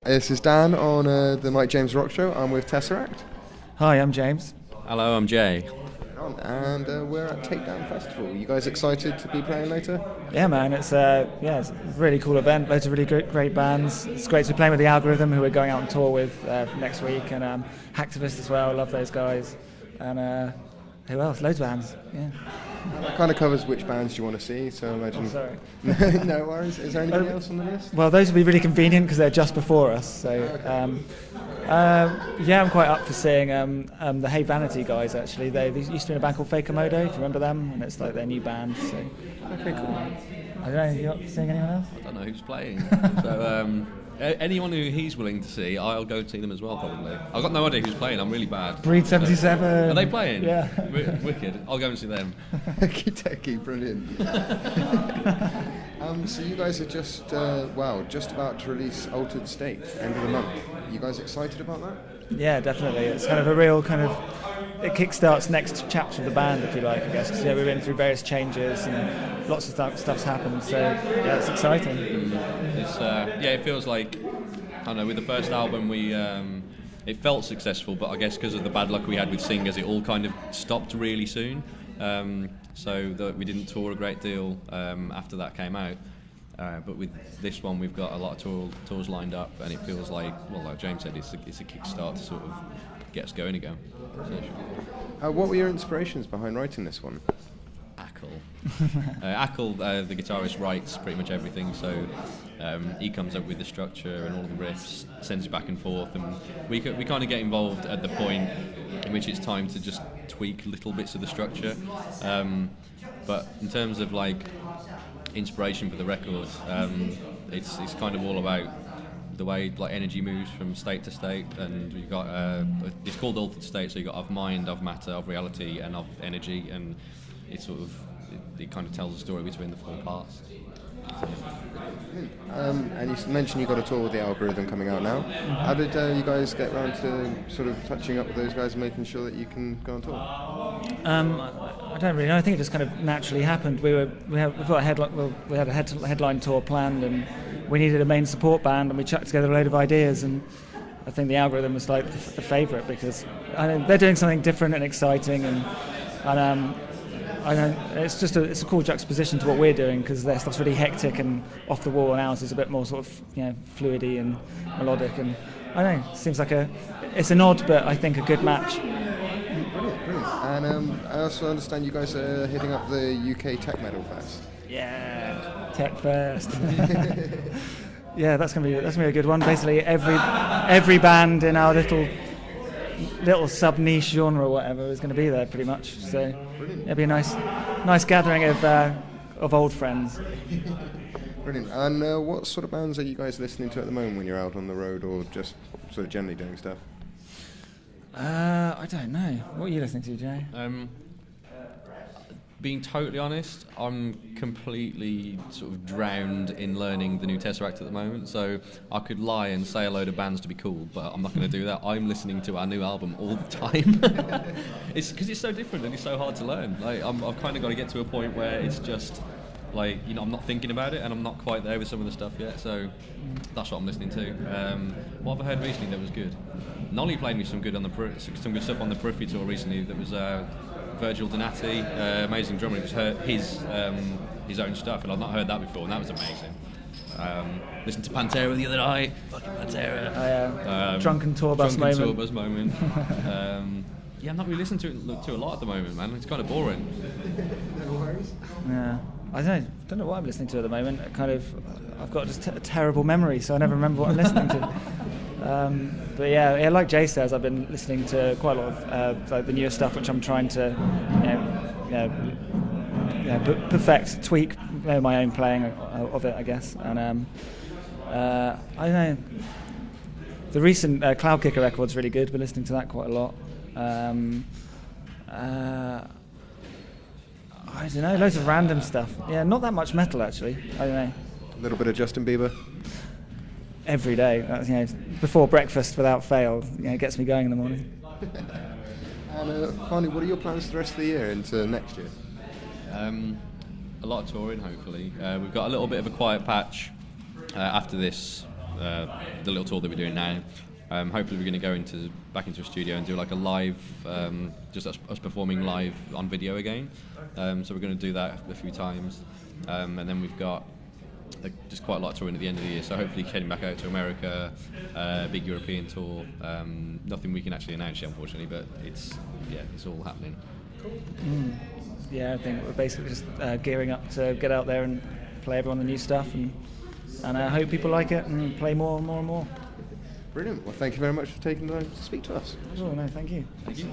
This is Dan on the Mike James Rock Show. I'm with TesseracT. Hi, I'm James. Hello, I'm Jay. And we're at Takedown Festival. You guys excited to be playing later? Yeah, man, it's it's a really cool event. Loads of really great bands. It's great to be playing with the Algorithm, who we're going out on tour with next week, and Hacktivist as well. Love those guys. And who else? Loads of bands. Yeah. That kind of covers which bands you want to see. So imagine. Oh, sorry. No worries. Is there anything else on the list? Well, those would be really convenient because they're just before us. So, Okay. yeah, I'm quite up for seeing the Hey Vanity guys. Actually, they used to be in a band called Faker Modo. Do you remember them? And it's like their new band. So, Okay, cool. I don't know. You up for seeing anyone else? I don't know who's playing. So anyone who he's willing to see, I'll go see them as well, probably. I've got no idea who's playing. I'm really bad. Breed 77. Are they playing? Yeah. Wicked. I'll go and see them. Okie-dokie, brilliant. So you guys are just about to release Altered State, end of the month. You guys excited about that? Yeah, definitely. It's kind of a real kind of, it kickstarts next chapter of the band, if you like, I guess, because we've been through various changes and lots of stuff's happened. So yeah, it's exciting. It's it feels like, I don't know, with the first album it felt successful, but I guess because of the bad luck we had with singers, it all kind of stopped really soon. We didn't tour a great deal after that came out. But with this one, we've got a lot of tours lined up, and it feels like, well, like James said, it's a kickstart to sort of get us going again. What were your inspirations behind writing this one? Ackle, the guitarist, writes pretty much everything, so he comes up with the structure and all the riffs, sends it back and forth, and we kind of get involved at the point in which it's time to just tweak little bits of the structure. But in terms of like inspiration for the record, it's kind of all about the way like energy moves from state to state, and you've got it's called altered state, so you've got of mind, of matter, of reality, and of energy, and it kind of tells a story between the four parts. And you mentioned you got a tour with the Algorithm coming out now. How did you guys get around to sort of touching up with those guys and making sure that you can go on tour? I don't really know. I think it just kind of naturally happened. We had a headline tour planned, and we needed a main support band, and we chucked together a load of ideas, and I think the Algorithm was like the favourite because they're doing something different and exciting, and it's a cool juxtaposition to what we're doing, because their stuff's really hectic and off the wall, and ours is a bit more sort of fluidy and melodic, and I don't know, it seems like it's an odd but I think a good match. Brilliant. And I also understand you guys are hitting up the UK Tech Metal Fest. Yeah, Tech Fest. Yeah, that's gonna be a good one. Basically, every band in our little sub-niche genre or whatever is going to be there pretty much, so it'll be a nice gathering of old friends. Brilliant. And what sort of bands are you guys listening to at the moment when you're out on the road, or just sort of generally doing stuff? I don't know. What are you listening to, Jay? Being totally honest, I'm completely sort of drowned in learning the new TesseracT at the moment, so I could lie and say a load of bands to be cool, but I'm not going to do that. I'm listening to our new album all the time. It's because it's so different and it's so hard to learn. Like I've kind of got to get to a point where it's just like, I'm not thinking about it, and I'm not quite there with some of the stuff yet, so that's what I'm listening to. What have I heard recently that was good? Nolly played me some good stuff on the Periphery tour recently. That was Virgil Donati, amazing drummer. It was his own stuff, and I've not heard that before, and that was amazing. Listened to Pantera the other night. Fucking Pantera. Drunken tour bus moment. Yeah, I'm not really listening to a lot at the moment, man. It's kind of boring. No worries. Yeah, I don't know what I'm listening to at the moment. I've got just a terrible memory, so I never remember what I'm listening to. But yeah, like Jay says, I've been listening to quite a lot of like the newer stuff, which I'm trying to perfect, tweak my own playing of it, I guess. And I don't know. The recent Cloud Kicker record's really good. We're listening to that quite a lot. I don't know, loads of random stuff. Yeah, not that much metal actually. I don't know. A little bit of Justin Bieber. Every day, before breakfast without fail. It gets me going in the morning. And finally, what are your plans for the rest of the year into next year? A lot of touring, hopefully. We've got a little bit of a quiet patch after this the little tour that we're doing now. Hopefully we're going to go back into a studio and do like a live, just us performing live on video again. So we're going to do that a few times, and then we've got just quite a lot touring at the end of the year. So hopefully heading back out to America, big European tour. Nothing we can actually announce yet, unfortunately, but it's all happening. Yeah, I think we're basically just gearing up to get out there and play everyone the new stuff, and I hope people like it and play more and more and more. Brilliant. Well, thank you very much for taking the time to speak to us. Oh, no, thank you. Thank you.